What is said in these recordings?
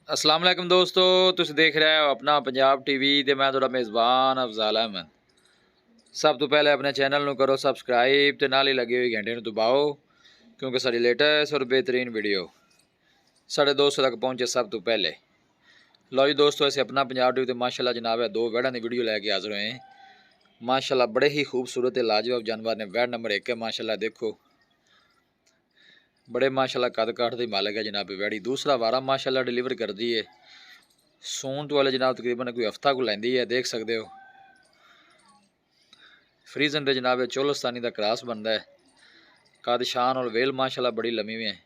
अस्सलाम वालेकुम दोस्तों, तुम देख रहे हो अपना पंजाब टीवी ते मैं थोड़ा मेज़बान अफजाल अहमद। सब तो पहले अपने चैनल को करो सबसक्राइब ते नाल ही लगी हुई घंटे दबाओ, क्योंकि सारी लेटेस्ट और बेहतरीन वीडियो साढ़े दोस्तों तक पहुँचे सब तो पहले। लो जी दोस्तों, ऐसे अपना पंजाब टीवी ते माशाल्लाह जनाब है दो वेड़ा की वीडियो लैके हाजिर हुए हैं। माशाल्लाह बड़े ही खूबसूरत लाजवाब जानवर ने। वेड़ नंबर 1 है माशाल्लाह, देखो बड़े माशाल्लाह कद काठ की मालिक है जनाब वेड़ी। दूसरा वारा माशाल्लाह डिलीवर कर दी है। सून तो वाले जनाब तकरीबन कोई हफ्ता को लैंदी है, देख सकते हो। फ्रीजन दे जनाब चोलस्तानी का क्रॉस बनता है। कद शान और वेल माशाल्लाह बड़ी लम्मी में है।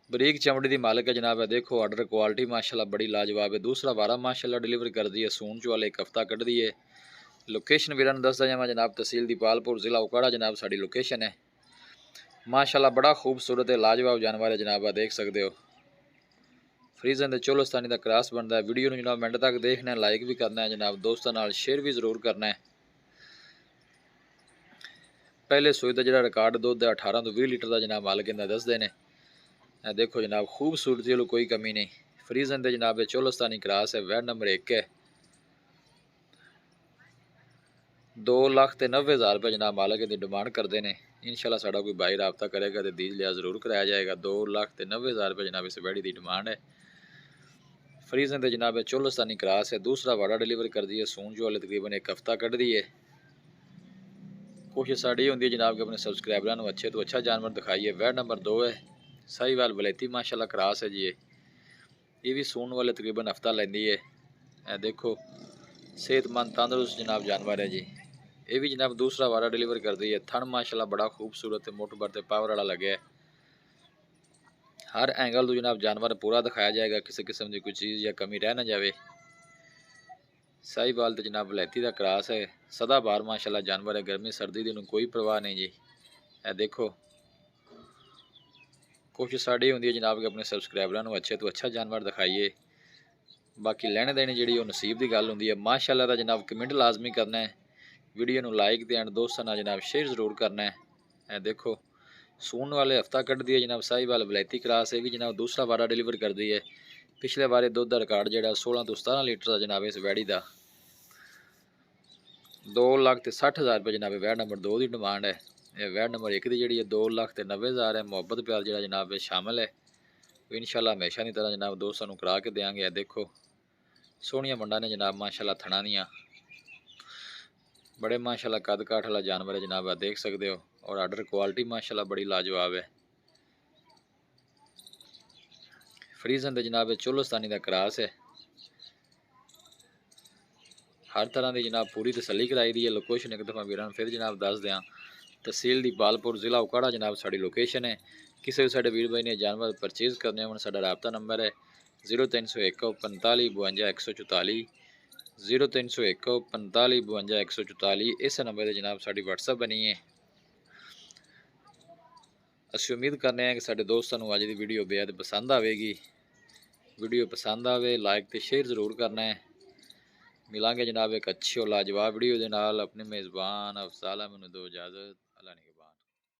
बरीक चमड़ी की मालिक है जनाब है, देखो ऑर्डर क्वालिटी माशाल्लाह बड़ी लाजवाब है। दूसरा वारा माशाल्लाह डिलीवर कर दी है। सून चो वाले एक हफ्ता कट दी है। लोकेशन वीरन दसदा जावा जनाब, तहसील दीपालपुर जिला उकाड़ा जनाब साड़ी लोकेशन है। माशाल्लाह बड़ा खूबसूरत है, लाजवाब जानवर है जनाब, देख सकते हो। फ्रीजन दे चोलस्तानी का क्रॉस बनता है। वीडियो में जनाब मिनट तक देखना है, लाइक भी करना है जनाब, दोस्तों नाल शेयर भी जरूर करना है। पहले सूई का जो रिकॉर्ड दुध 18 तो 20 लीटर का जनाब मालिक इन्हें दसते हैं। देखो जनाब खूबसूरती वालों कोई कमी नहीं। फ्रीजन दे जनाब चोलस्तानी क्रॉस है। वेड़ नंबर 1 है। 2,90,000 रुपये जनाब मालिक की डिमांड करते हैं। इंशाल्लाह साड़ा कोई भाई रबता करेगा तो दीज लिया जरूर कराया जाएगा। 2,90,000 रुपये जनाब इस बैड़ी की डिमांड है। फ्रीजन दे जनाब चोलस्तानी क्रॉस है। दूसरा वाड़ा डिलीवर कर दी है। सून जो वाले तकरीबन एक हफ्ता कट दी है। कोशिश साड़ी होंगी जनाब के अपने सब्सक्राइबरों को अच्छे तो अच्छा जानवर दिखाइए। वेड़ नंबर 2 है। साहीवाल वलैती माशाल्लाह क्रॉस है जी। ये भी सून वाले तकरीबन हफ्ता लेंदी है। देखो सेहतमंद तंदुरुस्त जनाब जानवर है जी। ये भी जनाब दूसरा वारा डिलीवर कर दी है। थन माशाल्लाह बड़ा खूबसूरत है, मुठ भरते पावर वाला लगे है। हर एंगल तो जनाब जानवर पूरा दिखाया जाएगा, किसी किस्म की कोई चीज़ या कमी रह ना जाए। साहीवाल तो जनाब वलैती का क्रॉस है। सदाबहार माशाल्लाह जानवर है, गर्मी सर्दी की कोई परवाह नहीं जी। है देखो कोशिश साड़ी होंगी है जनाब के अपने सब्सक्राइबरों को अच्छे तो अच्छा जानवर दिखाइए। बाकी लैने देने जी नसीब की गल होंगी है। माशाल्लाह का जनाब कमेंट लाजमी करना है, वीडियो को लाइक दें, दोस्तों ना जनाब शेयर जरूर करना है। देखो सून वाले हफ्ता कट दी है जनाब। साहीवाल वलैती क्रॉस है भी जनाब दूसरा वारा डिलीवर कर दी है। पिछले बारे दुध का रिकॉर्ड जो 16 तो 17 लीटर का जनाब इस वैड़ी का। 2,60,000 रुपये जनाब वेड़ नंबर 2 की डिमांड है। ये वेड़ नंबर 1 की जी 2,90,000 है। मुहब्बत प्यार जो जनाब शामिल है। इंशाल्लाह हमेशा की तरह जनाब दोस्तों को करा के देंगे। देखो सोहनिया मंडा ने जनाब माशाल्लाह थना दियाँ। बड़े माशाल्लाह कद काठ वाला जानवर है जनाब, देख सकते हो। और आर्डर क्वालिटी माशाल्लाह बड़ी लाजवाब है। फ्रीजन दे जनाब चोलस्तानी का क्रॉस है। हर तरह की जनाब पूरी तसली कराई दी है। लोकेशन एक दफ़ा वीर फिर जनाब दस दें, तहसील दीपालपुर जिला उकाड़ा जनाब साड़ी लोकेशन है। किसी भी साढ़े वीर भाई ने जानवर परचेज़ करने होने साडा राबता नंबर है 0301 45 52 144 0301 45 52 144। इस नंबर से जनाब साड़ी WhatsApp बनी है। असी उम्मीद करने हैं कि साढ़े दोस्तों को अज की वीडियो बेहद पसंद आएगी। वीडियो पसंद आए लाइक तो शेयर जरूर करना है। मिलांगे जनाब एक अच्छी और लाजवाब वीडियो के नाल। अपने मेज़बान अफजाल अहमद दो इजाज़त। अल्लाह ने